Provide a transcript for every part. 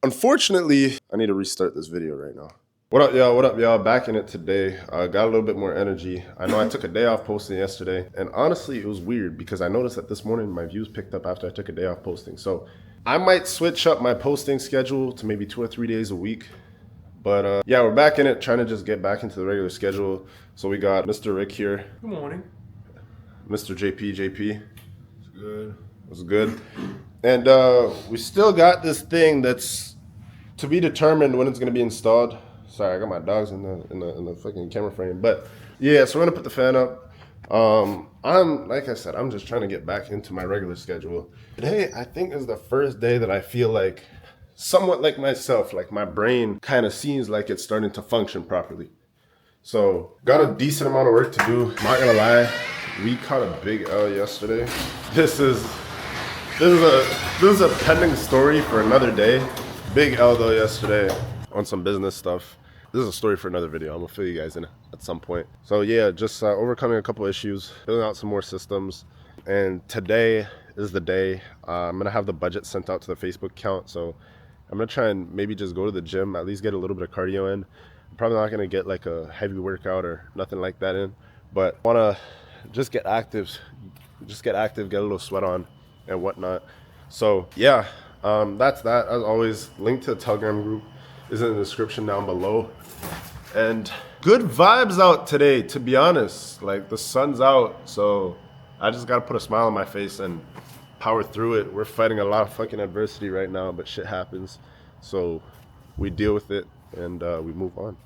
Unfortunately, I need to restart this video right now. What up, y'all? What up, y'all? Back in it today. Got a little bit more energy. I know I took a day off posting yesterday, and honestly, it was weird because I noticed that this morning my views picked up after I took a day off posting. So I might switch up my posting schedule to maybe 2 or 3 days a week. But yeah, we're back in it, trying to just get back into the regular schedule. So we got Mr. Rick here. Good morning. Mr. JP. It's good. What's good? And we still got this thing that's to be determined when it's going to be installed. Sorry, I got my dogs in the fucking camera frame. But yeah, so we're going to put the fan up. Like I said, I'm just trying to get back into my regular schedule. Today, I think is the first day that I feel like somewhat like myself, like my brain kind of seems like it's starting to function properly. So got a decent amount of work to do. Not gonna lie, we caught a big L yesterday. This is a pending story for another day. Big L though yesterday on some business stuff. This is a story for another video. I'm gonna fill you guys in at some point. So yeah, just overcoming a couple issues, building out some more systems. And today is the day. I'm gonna have the budget sent out to the Facebook account. So I'm gonna try and maybe just go to the gym, at least get a little bit of cardio in. I'm probably not gonna get like a heavy workout or nothing like that in, but I wanna just get active, get a little sweat on and whatnot. So yeah, that's that. As always, link to the Telegram group is in the description down below. And good vibes out today, to be honest. Like the sun's out, so I just gotta put a smile on my face and power through it. We're fighting a lot of fucking adversity right now, but shit happens. So we deal with it and we move on.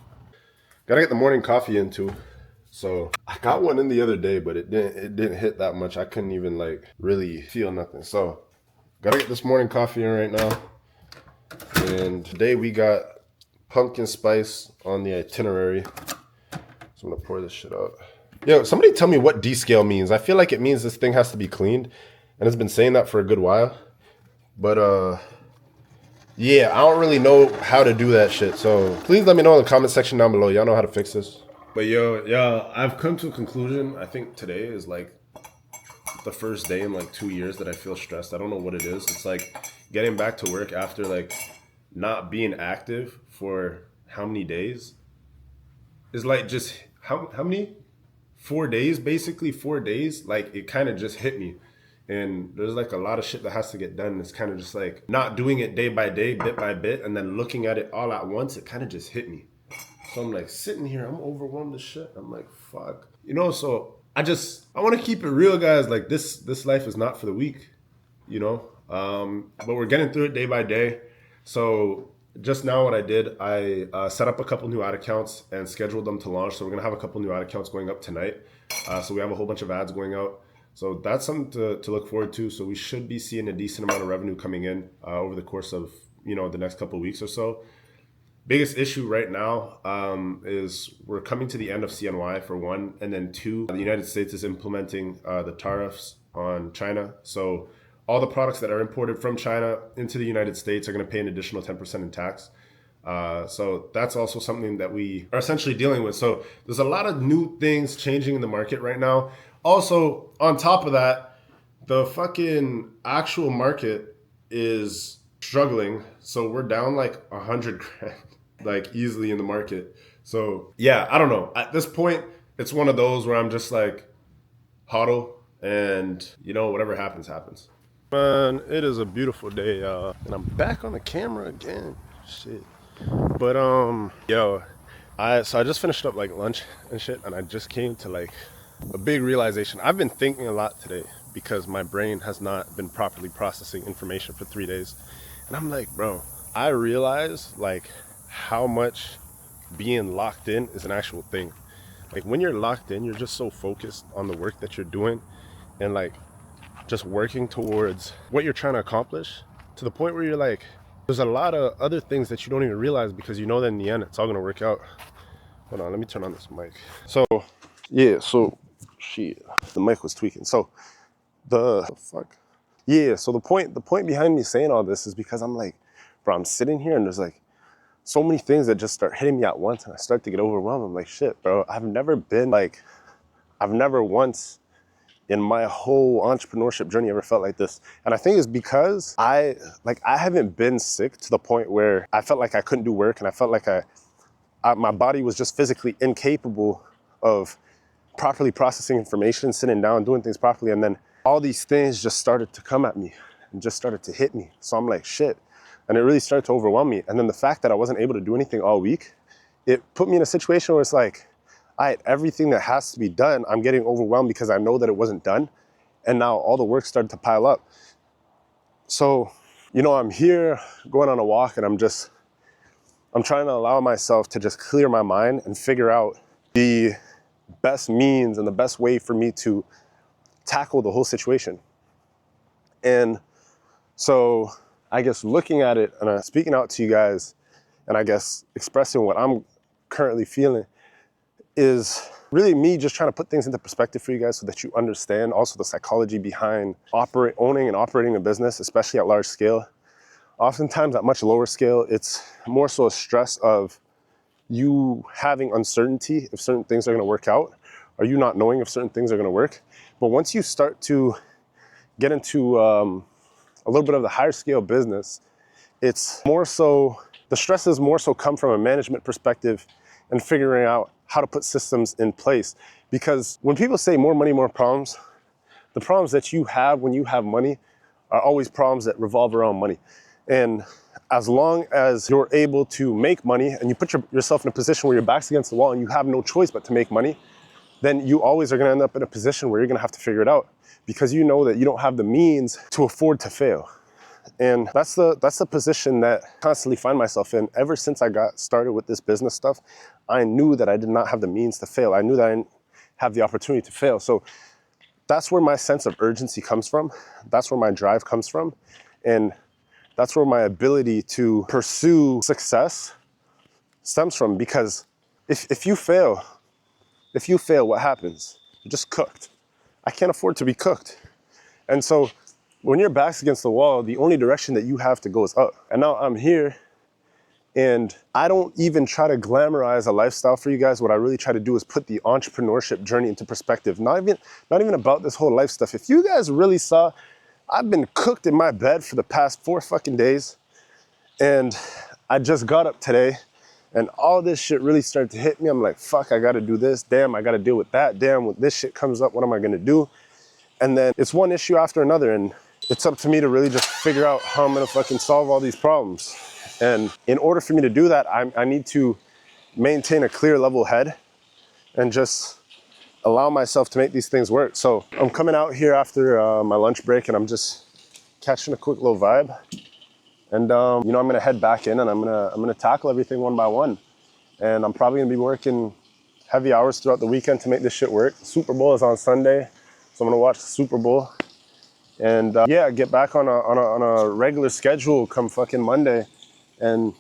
Gotta get the morning coffee in too. So I got one in the other day, but it didn't hit that much. I couldn't even like really feel nothing. So gotta get this morning coffee in right now. And today we got pumpkin spice on the itinerary. So I'm gonna pour this shit out. Yo, somebody tell me what descale means. I feel like it means this thing has to be cleaned. And it's been saying that for a good while. But yeah, I don't really know how to do that shit. So please let me know in the comment section down below. Y'all know how to fix this. But yo, I've come to a conclusion. I think today is like the first day in like 2 years that I feel stressed. I don't know what it is. It's like getting back to work after like not being active for how many days? Is like just how many? 4 days, basically 4 days. Like it kind of just hit me. And there's like a lot of shit that has to get done. It's kind of just like not doing it day by day, bit by bit, and then looking at it all at once. It kind of just hit me. So I'm like sitting here, I'm overwhelmed as shit. I'm like, fuck. You know, so I want to keep it real, guys. Like this life is not for the weak, you know? But we're getting through it day by day. So just now what I did, I set up a couple new ad accounts and scheduled them to launch. So we're going to have a couple new ad accounts going up tonight. So we have a whole bunch of ads going out. So that's something to look forward to. So we should be seeing a decent amount of revenue coming in over the course of, you know, the next couple of weeks or so. Biggest issue right now is we're coming to the end of CNY for one, and then two, the United States is implementing the tariffs on China. So all the products that are imported from China into the United States are going to pay an additional 10% in tax. So that's also something that we are essentially dealing with. So there's a lot of new things changing in the market right now. Also, on top of that, the fucking actual market is struggling. So we're down like 100 grand, like easily in the market. So yeah, I don't know. At this point, it's one of those where I'm just like, hodl, and you know, whatever happens, happens. Man, it is a beautiful day, y'all. And I'm back on the camera again. Shit. But so I just finished up like lunch and shit, and I just came to like a big realization. I've been thinking a lot today because my brain has not been properly processing information for 3 days. And I'm like, bro, I realize like how much being locked in is an actual thing. Like when you're locked in, you're just so focused on the work that you're doing and like just working towards what you're trying to accomplish to the point where you're like, there's a lot of other things that you don't even realize because you know that in the end, it's all gonna work out. Hold on, let me turn on this mic. So yeah, so shit, the mic was tweaking. So the fuck. Yeah, so the point behind me saying all this is because I'm like, bro, I'm sitting here and there's like so many things that just start hitting me at once and I start to get overwhelmed. I'm like, shit, bro, I've never once in my whole entrepreneurship journey ever felt like this. And I think it's because I haven't been sick to the point where I felt like I couldn't do work, and I felt like my body was just physically incapable of properly processing information, sitting down, doing things properly. And then all these things just started to come at me and just started to hit me. So I'm like, shit. And it really started to overwhelm me. And then the fact that I wasn't able to do anything all week, it put me in a situation where it's like, everything that has to be done, I'm getting overwhelmed because I know that it wasn't done. And now all the work started to pile up. So, I'm here going on a walk, and I'm trying to allow myself to just clear my mind and figure out the best means and the best way for me to tackle the whole situation. And so I guess looking at it and speaking out to you guys, and I guess expressing what I'm currently feeling, is really me just trying to put things into perspective for you guys so that you understand also the psychology behind owning and operating a business, especially at large scale. Oftentimes at much lower scale, it's more so a stress of you having uncertainty if certain things are going to work out, or you not knowing if certain things are going to work. But once you start to get into a little bit of the higher scale business, it's more so, the stresses more so come from a management perspective and figuring out how to put systems in place. Because when people say more money, more problems, the problems that you have when you have money are always problems that revolve around money. And as long as you're able to make money and you put yourself in a position where your back's against the wall and you have no choice but to make money, then you always are going to end up in a position where you're going to have to figure it out, because you know that you don't have the means to afford to fail. And that's the position that I constantly find myself in. Ever since I got started with this business stuff, I knew that I did not have the means to fail. I knew that I didn't have the opportunity to fail. So that's where my sense of urgency comes from. That's where my drive comes from. And that's where my ability to pursue success stems from. Because if you fail, what happens? You're just cooked. I can't afford to be cooked. And so when your back's against the wall, the only direction that you have to go is up. And now I'm here, and I don't even try to glamorize a lifestyle for you guys. What I really try to do is put the entrepreneurship journey into perspective. Not even about this whole life stuff. If you guys really saw, I've been cooked in my bed for the past 4 fucking days, and I just got up today, and all this shit really started to hit me. I'm like, fuck, I gotta do this. Damn, I gotta deal with that. Damn, when this shit comes up, what am I gonna do? And then it's one issue after another, and it's up to me to really just figure out how I'm gonna fucking solve all these problems. And in order for me to do that, I need to maintain a clear, level head and just allow myself to make these things work. So I'm coming out here after my lunch break, and I'm just catching a quick little vibe. And I'm gonna head back in, and I'm gonna tackle everything one by one. And I'm probably gonna be working heavy hours throughout the weekend to make this shit work. Super Bowl is on Sunday, so I'm gonna watch the Super Bowl. And get back on a regular schedule come fucking Monday. And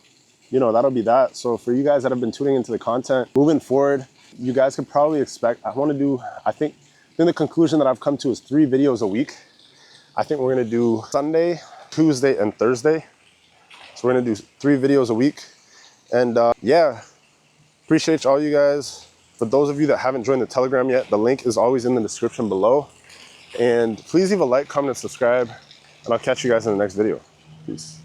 that'll be that. So for you guys that have been tuning into the content, moving forward, you guys could probably expect, I think the conclusion that I've come to is 3 videos a week. I think we're gonna do Sunday, Tuesday, and Thursday. So we're gonna do 3 videos a week. And appreciate all you guys. For those of you that haven't joined the Telegram yet, the link is always in the description below. And please leave a like, comment, and subscribe, and I'll catch you guys in the next video. Peace.